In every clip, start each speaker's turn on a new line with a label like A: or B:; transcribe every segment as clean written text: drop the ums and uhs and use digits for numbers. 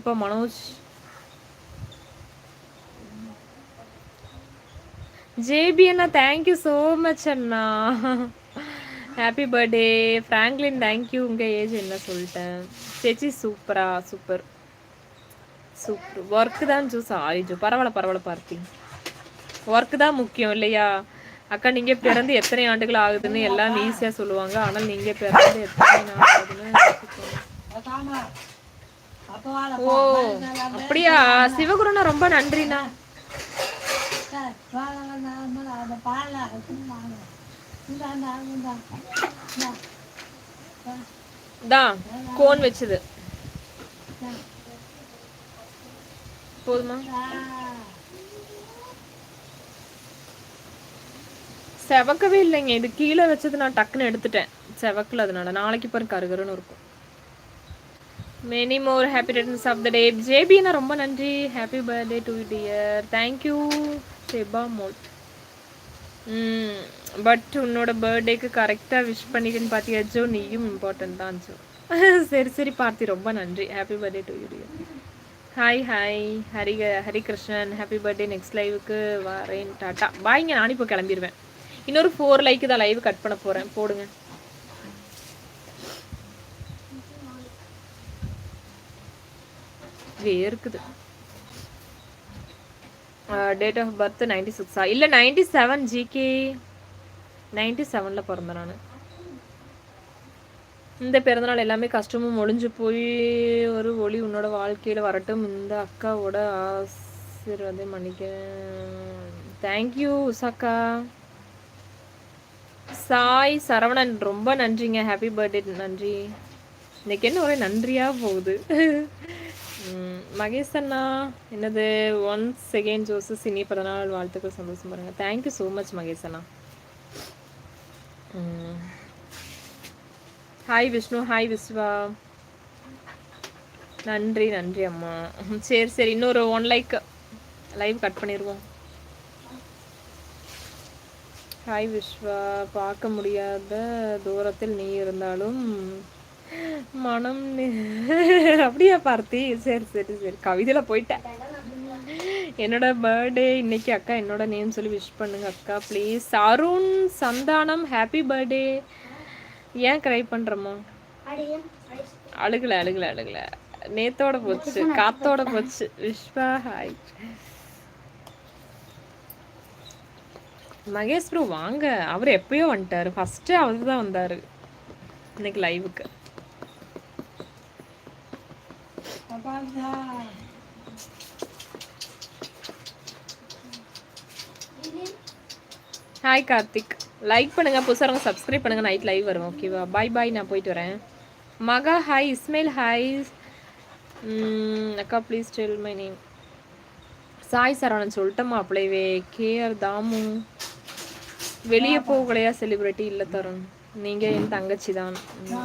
A: கண்டிப்பா மனோஜ். ஜேபி அண்ணா thank you so much அண்ணா. Happy birthday Franklin. தேங்க்யூ. உங்கள் ஏஜ் என்ன சொல்லிட்டேன். சேச்சி சூப்பரா சூப்பர் சூப்பர். ஒர்க்கு தான் ஜூஸ் ஆயிஜோ. பரவாயில்ல பரவாயில்ல பார்த்தி. ஒர்க்கு தான் முக்கியம் இல்லையா அக்கா? நீங்கள் பிறந்து எத்தனை ஆண்டுகள் ஆகுதுன்னு எல்லாம் ஈஸியாக சொல்லுவாங்க. ஆனால் நீங்கள் பிறந்து எத்தனை நாள் ஆகுதுன்னு. ஓ அப்படியா சிவகுருண்ணா, ரொம்ப நன்றிண்ணா. தான் கோன் வச்சது போதுமா? செவக்கவே இல்லைங்க. இது கீழே வச்சது நான் டக்குன்னு எடுத்துட்டேன். செவக்கல, அதனால நாளைக்கு பாரு கருகருன்னு இருக்கும். Many more happy returns of the day. ஜேபினா ரொம்ப நன்றி. Happy birthday to dear. Thank you செபா மோட். பட் உன்னோட பர்த்டேக்கு கரெக்டாக விஷ் பண்ணிக்கன்னு பார்த்தியா ஜோ? நீயும் இம்பார்ட்டன்ட் தான் ஜோ. சரி சரி பார்த்தி, ரொம்ப நன்றி. Happy birthday to you dear. Hi hi Harikrishnan. Happy birthday. Next லைவுக்கு வரேன். டாட்டா பாய்ங்க. நானும் இப்போ கிளம்பிடுவேன். இன்னொரு 4 லைக்கு தான் லைவ் கட் பண்ண போகிறேன். போடுங்க. வேர்க்குது. டேட் ஆஃப் பர்த் 96 இல்லை 97 ஜிகே. 97ல் பிறந்தேன் நான். இந்த பிறந்தநாள் எல்லாமே கஷ்டமும் ஒளிஞ்சு போய் ஒரு ஒளி உன்னோட வாழ்க்கையில் வரட்டும். இந்த அக்காவோட ஆசீர்வாதம் பண்ணிக்க. தேங்க்யூ உஷாக்கா. சாய் சரவணன் ரொம்ப நன்றிங்க. Happy birthday. நன்றி. இன்னைக்கு என்ன ஒரே நன்றியாக போகுது. மகேஷ் அண்ணா என்னது ஒன்ஸ் செகண்ட் ஜோசஸ் இனி பிறந்தநாள் வாழ்த்துக்கள். சந்தோஷம் பாருங்க. தேங்க்யூ ஸோ மச் மகேஷ் அண்ணா. ஹாய் விஷ்ணு. ஹாய் விஸ்வா. நன்றி நன்றி அம்மா. சரி சரி, இன்னொரு 1 லைக் லைவ் கட் பண்ணிடுவோம். ஹாய் விஸ்வா. பார்க்க முடியாத தூரத்தில் நீ இருந்தாலும் மனம் அப்படியா பார்த்தி? சரி சரி சரி, கவிதையில போயிட்டேன். என்னோட பர்த்டே இன்னைக்கு அக்கா. என்னோட நேம் சொல்லி விஷ் பண்ணுங்க அக்கா please. Arun Santhanam happy birthday. ஏன் க்ரை பண்ணுறோமா? அழுகலை அழுகலை அழுகலை, நேத்தோட போச்சு, காத்தோட போச்சு. விஸ்வா ஹாய். மகேஷ் ப்ரோ வாங்க. அவர் எப்பயோ வந்துட்டாரு. ஃபஸ்ட்டு அவர் தான் வந்தார் இன்னைக்கு லைவுக்கு. ஹாய் கார்த்திக். லைக் பண்ணுங்க, புதுசாக சப்ஸ்கிரைப் பண்ணுங்க. நைட் லைவ் வரும். ஓகேவா? பாய் பாய், நான் போயிட்டு வரேன். மகா ஹாய். இஸ்மைல் ஹாய். அக்கா please tell my name. Sai Saravanan சொல்லிட்டோமா அப்படியே. கேஆர் தாமு. வெளியே போகலையா செலிப்ரிட்டி? இல்லை தருண், நீங்கள் என் தங்கச்சி தான்.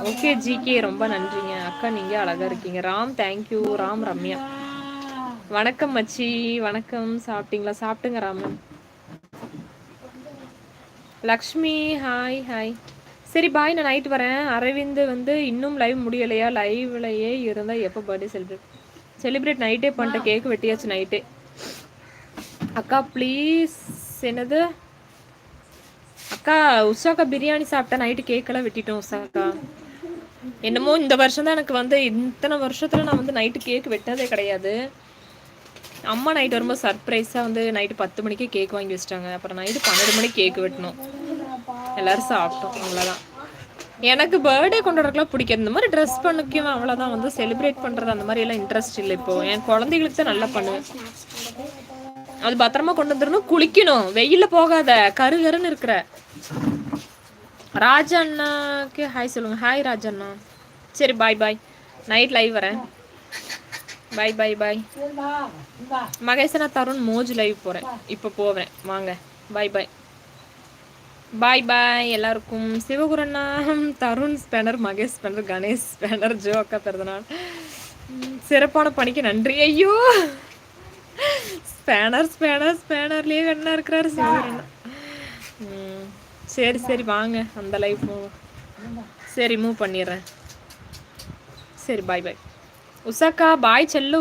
A: ஓகே ஜிகே ரொம்ப நன்றிங்க அக்கா, நீங்கள் அழகாக இருக்கீங்க. ராம் தேங்க்யூ. ராம் ரம்யா. வணக்கம் மச்சி. வணக்கம். சாப்பிட்டீங்களா? சாப்பிட்டுங்க ராமன். Lakshmi hi hi. சரி பாய், நான் நைட் வரேன். அரவிந்த் வந்து இன்னும் லைவ் முடியலையா? லைவ்லையே இருந்தால் எப்போ பர்த்டே செலிப்ரேட் நைட்டே பண்ணிட்டேன். கேக் வெட்டியாச்சு நைட்டே. அக்கா ப்ளீஸ். என்னது அக்கா? உஷாக்கா பிரியாணி சாப்பிட்டா நைட்டு கேக்கெல்லாம் வெட்டிட்டோம் உஷாக்கா. என்னமோ இந்த வருஷம் தான் எனக்கு வந்து, இத்தனை வருஷத்தில் நான் வந்து நைட்டு கேக் வெட்டினதே கிடையாது. அம்மா நைட் வரும்போது சர்ப்ரைஸாக வந்து நைட்டு 10 மணிக்கே கேக் வாங்கி வச்சிட்டாங்க. அப்புறம் நைட்டு 12 மணிக்கு கேக் வெட்டணும். எல்லோரும் சாப்பிட்டோம். அவ்வளோதான். எனக்கு பர்த்டே கொண்டாடுறதுக்குலாம் பிடிக்கும். இந்த மாதிரி ட்ரெஸ் பண்ணிக்கும் அவ்வளோதான். வந்து செலிப்ரேட் பண்ணுறது அந்த மாதிரி எல்லாம் இன்ட்ரெஸ்ட் இல்லை. இப்போது என் குழந்தைகளுக்கு தான் நல்லா பண்ணுவேன். அது பத்திரமா கொண்டு வந்துடணும். குளிக்கணும். வெயிலில் போகாத, கருகருன்னு இருக்கிற. ராஜண்ணாக்கு ஹாய் சொல்லுங்கள். ஹாய் ராஜண்ணா. சரி பாய் பாய், நைட் லைவ் வரேன். Bye bye bye. மகேசனா தருண் மோஜ் லைவ் போகிறேன். இப்போ போவேன் வாங்க. பாய் பாய் பாய் பாய் எல்லாருக்கும். சிவகுரண்ணா, Tarun spanner, Mahesh spanner, Ganesh spanner, Jo அக்கா பிறந்தநாள். சிறப்பான பணிக்கு நன்றி. ஐயோ ஸ்பேனர் ஸ்பேனர் ஸ்பேனர்லேயே என்ன இருக்கிறாரு சிவகுரண்ணா. சரி சரி வாங்க அந்த லைஃப் மூவ். சரி மூவ் பண்ணிடுறேன். சரி பாய் பாய் உஷாக்கா. பாய் செல்லு.